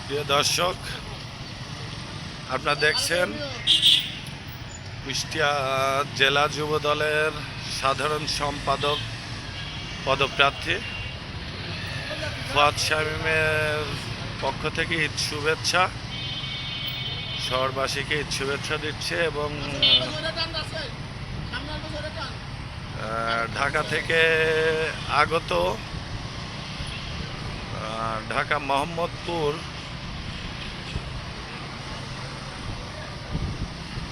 প্রিয় দর্শক, আপনারা দেখছেন কুষ্টিয়া জেলা যুব দলের সাধারণ সম্পাদক পদপ্রার্থী ফুয়াদ শামীমের পক্ষ থেকে ঈদ শুভেচ্ছা, শহরবাসীকে ঈদ শুভেচ্ছা দিচ্ছে এবং ঢাকা থেকে আগত ঢাকা মোহাম্মদপুর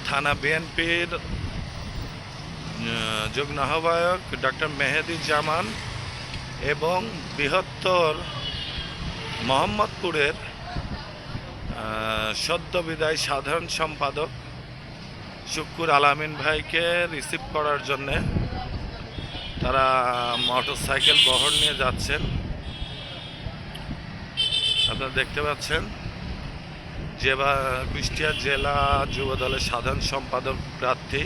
থানা বিএনপির যুগ্ম আহ্বায়ক ডক্টর মেহেদি জামান এবং বৃহত্তর মোহাম্মদপুরের সদ্য বিদায় সাধারণ সম্পাদক শুক্কুর আলামিন ভাইকে রিসিভ করার জন্যে তারা মোটরসাইকেল বহর নিয়ে যাচ্ছেন। আপনারা দেখতে পাচ্ছেন যে কুষ্টিয়া জেলা যুব দলের সাধারণ সম্পাদক প্রার্থী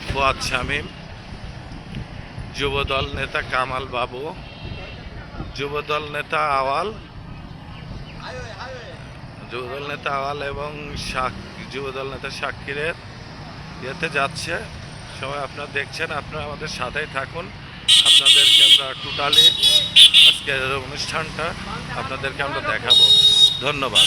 ফুয়াদ শামীম, যুবদল নেতা কামাল বাবু, যুবদল নেতা আওয়াল এবং যুবদল নেতা শাকিরের ইয়েতে যাচ্ছে। সবাই আপনারা দেখছেন, আপনারা আমাদের সাথেই থাকুন। আপনাদেরকে আমরা টোটালি আজকের অনুষ্ঠানটা আপনাদেরকে আমরা দেখাবো। ধন্যবাদ।